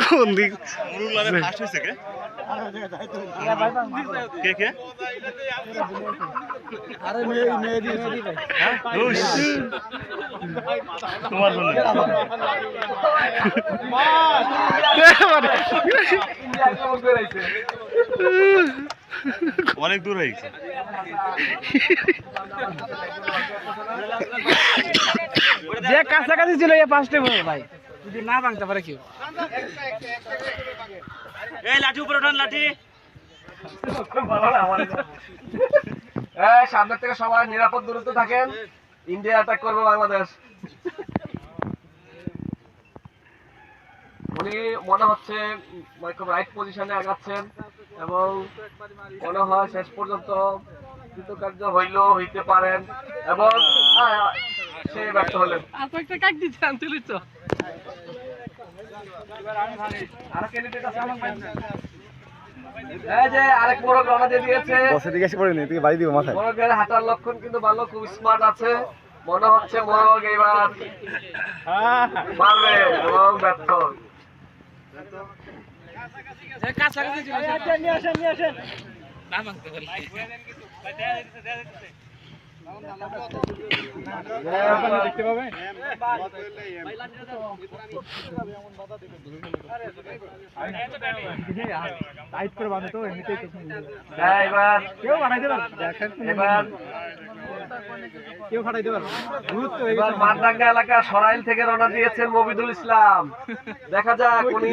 কোন দিক অনেক দূর হয়ে গেছে। যে কাছাকাছি ছিল এই পাঁচটা ভাই যদি না ভাঙতে পারে কেউ। এই লাঠি উপরে ওঠান, লাঠি। সামনে থেকে সবাই নিরাপদ দূরত্বে থাকেন। ইন্ডিয়া অ্যাটাক করবে বাংলাদেশ। উনি মনে হচ্ছে খুব রাইট পজিশনে আগাচ্ছেন এবং মনে হয় শেষ পর্যন্ত কৃতকার্য হইতে পারেন এবং সে ব্যর্থ হলেন। আরেক বড় রওনা দিয়ে দিয়েছে। মোরগের হাঁটার লক্ষণ কিন্তু ভালো, খুব স্মার্ট আছে। মনে হচ্ছে মোরগ এবার মারবে এবং ব্যর্থ। দেখতে পাবে টাইট করে বাঁধে তো এমনিতেই এবার কেউ বানাইতে পারবে, এবার কেউ ফাটাইতে পারবে। এবার মারদাঙ্গা এলাকা সরাইল থেকে রওনা দিয়েছেন মবিদুল ইসলাম। দেখা যাক উনি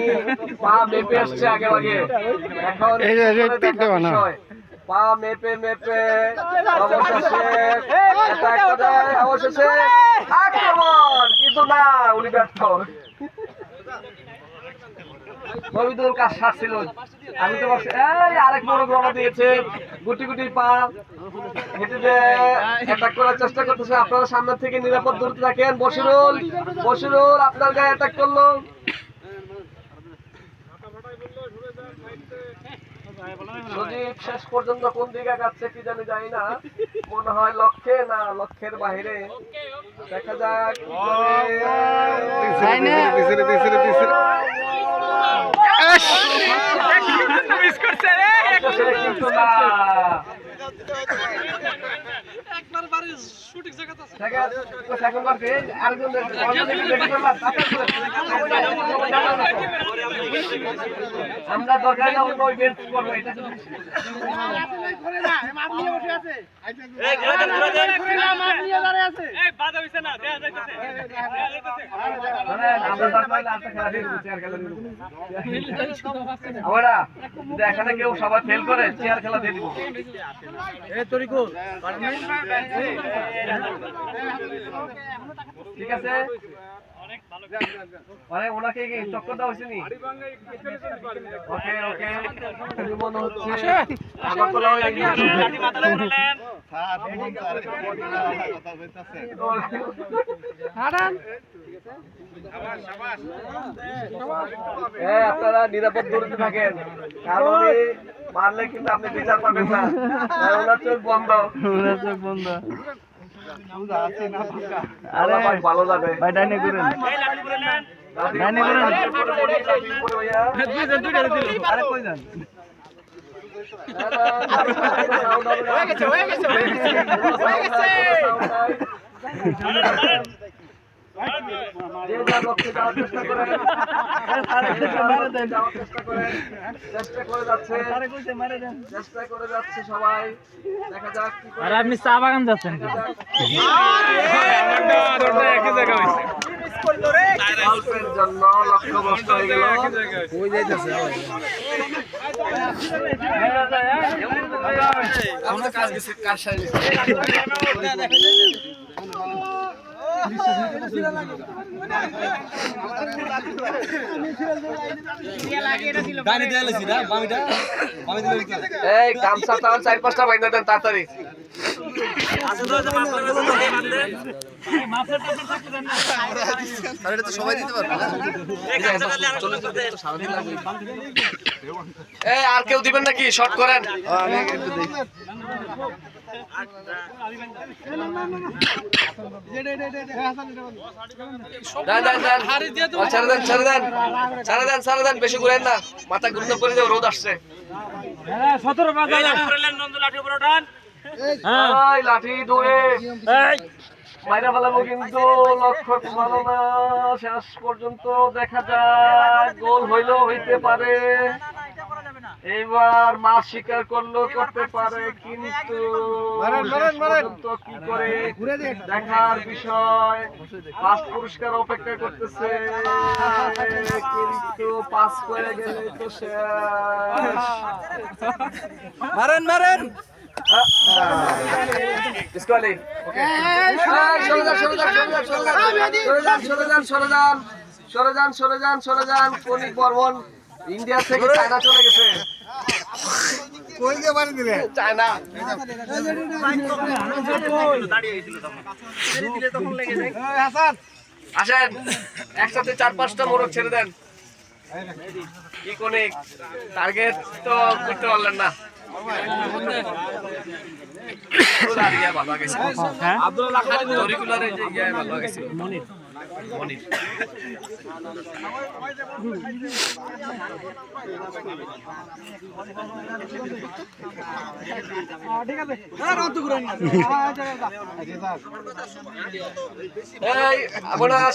পা মেপে আসছে আগে আগে। এখন পা মেপে মেপে অবশেষে আক্রমণ, কিন্তু না, উনি ব্যর্থ। মবিদুল কাজ সারছিল। আমি তো আরেক বড় রওনা দিয়েছে, গুটি গুটি পা হেঁটে যে অ্যাটাক করার চেষ্টা করতেছে। আপনারা সামনে থেকে নিরাপদ দূরত্বে থাকেন। বশিরুল আপনার গায়ে অ্যাটাক করলো। সজীব শেষ পর্যন্ত কোন দিকে যাচ্ছে কি জানি না, মনে হয় লক্ষ্যে না লক্ষ্যের বাহিরে। দেখা যাক। কিন্তু না, আমরা দরকার করবো এটা। এখানে কেউ সবাই ফেল করে চেয়ার খেলা দিয়ে দিব। ঠিক আছে, ওনাকে কি চক্কর দেওয়া হয়েছে নি? ওকে ওকে, মনে হচ্ছে আপনারা নিরাপদ দূরত্বে থাকেন, কারণ মারলে কিন্তু আপনি বিচার পাবেন না। ওনার চোখ বন্ধ, ভালো যাবে। চেষ্টা করে যাচ্ছে সবাই, দেখা যাক। আর আপনি চা বাগান যাচ্ছেন অল্পের জন্য লক্ষ্যভ্রষ্ট হয়ে গেল। এই গামছা তাহলে 4-5টা বাইন্দা দেন তাড়াতাড়ি। এই আর কেউ দিবেন নাকি? শর্ট করেন। ছেড়ে দেন, বেশি ঘুরেন না, মাথা ঘুরতে পড়ে যাবে, রোদ আসছে। 17 বাজে লাঠি দুয়ে মাইরা ফেলাবো, কিন্তু লক্ষ্য ভালো না। শেষ পর্যন্ত দেখা যায় গোল হইলেও হইতে পারে। এইবার মাছ শিকার করলেও করতে পারে, কিন্তু শেষ পর্যন্ত কি করে দেখার বিষয়। ফার্স্ট পুরস্কার অপেক্ষা করতেছে, কিন্তু পাস করে গেলে তো শেষ। মারেন ডিসকালি। সরে যান। কনিক বর্মন ইন্ডিয়া থেকে চায়না চলে গেছে। চায়না আসেন, একসাথে 4-5টা মোরগ ছেড়ে দেন। কি কনিক টার্গেট তো করতে পারলেন না।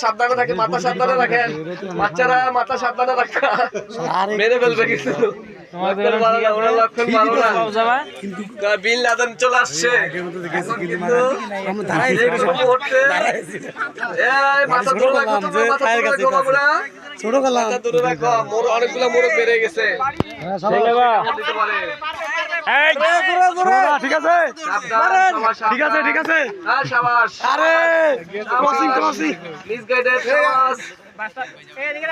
সাবধানে থাকে, মাথা সাবধানে রাখেন, বাচ্চারা মাথা সাবধানে রাখা, মেরে ফেলবে কিন্তু। বিল লাদেন চলে আসছে, অনেকগুলো মোরগ বেড়ে গেছে। ঠিক আছে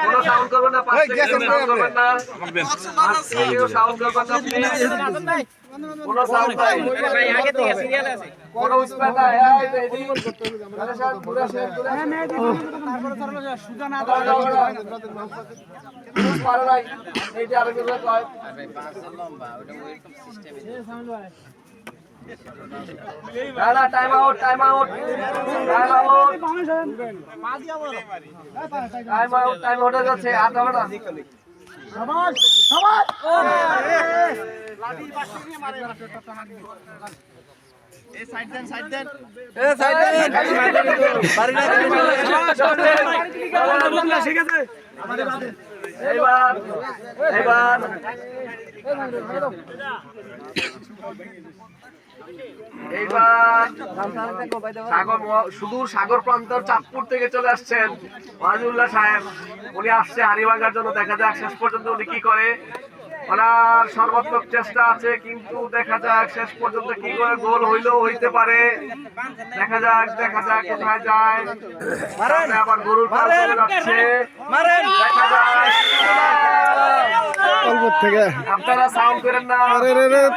কোনো সাউন্ড করবেন না, কোনো সাউন্ড নাই, কোনো উৎপাদ নাই। এই যে আরেকজন কয় টাইম আউট হয়ে যাচ্ছে। আর হবে না। এইবার সুদূর সাগর প্রান্তর চাঁদপুর থেকে চলে আসছেন ওয়াজুল্লাহ সাহেব। উনি আসছে হাড়িভাঙার জন্য। দেখা যাক শেষ পর্যন্ত উনি কি করে। ওনার সর্বাত্মক চেষ্টা আছে, কিন্তু দেখা যাক শেষ পর্যন্ত কি করে। গোল হইলেও হইতে পারে। দেখা যাক কোথায় যায়। আবার গরুর পাল চলে যাচ্ছে। দেখা যাক, আপনারা সাউন্ড করেন না।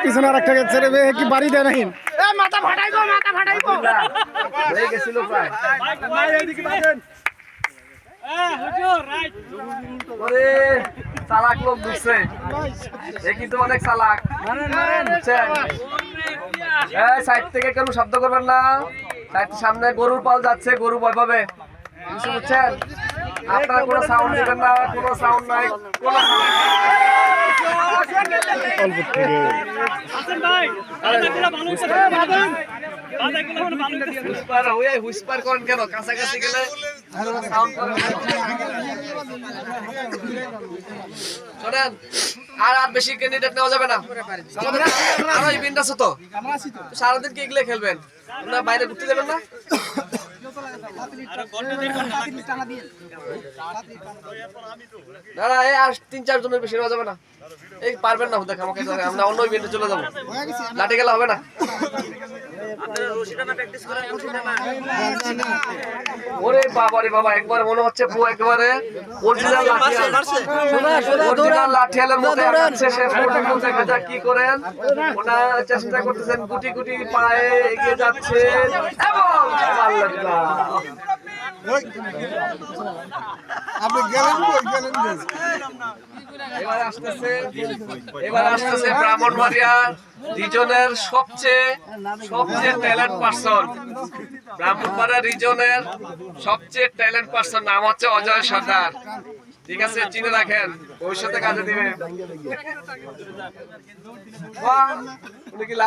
পিছনে আরেকটা ছেড়ে কি বাড়ি দেয় নাই। মাথা ফাটাইবো হয়ে গেছিল প্রায়। চালাক লোক ঢুকছে, এ কিন্তু অনেক চালাক। সাইড থেকে কেন শব্দ করবেন না। সামনে গরুর পাল যাচ্ছে, গরু ভয় পাবে, বুঝছেন? আপনারা কোনো সাউন্ড দিবেন না, কোনো সাউন্ড নাই, কোনো হুইসপার করেন কেন? কাছাকাছি গেলে শোনেন, আর বেশি ক্যান্ডিডেট নেওয়া যাবে না। আরো ইভেন্ট আছে তো, সারাদিন কি এগুলো খেলবেন? বাইরে ঘুরতে যাবেন না? না না এই আর 3-4 জনের বেশি নেওয়া যাবে না, এই পারবেন না দেখ আমাকে, আমরা অন্য ইভেন্টে চলে যাবো, লাঠি গেলে হবে না। ওরে বাবা রে বাবা, একবার মনে হচ্ছে পুরো একেবারে অরিজিনাল লাঠিয়ালের মতো আছে। সে দেখা যাক কি করেন, ওটা চেষ্টা করতেছেন, গুটি গুটি পায়ে এগিয়ে যাচ্ছে এবং এবার আসতেছে ব্রাহ্মণবাড়িয়া রিজনের সবচেয়ে ট্যালেন্ট পারসন, ব্রাহ্মণবাড়িয়া রিজনের সবচেয়ে ট্যালেন্ট পারসন, নাম হচ্ছে অজয় সর্দার। ঠিক আছে, চিনে রাখেন, ভবিষ্যতে কাজে দিবে। উনি কি লাভ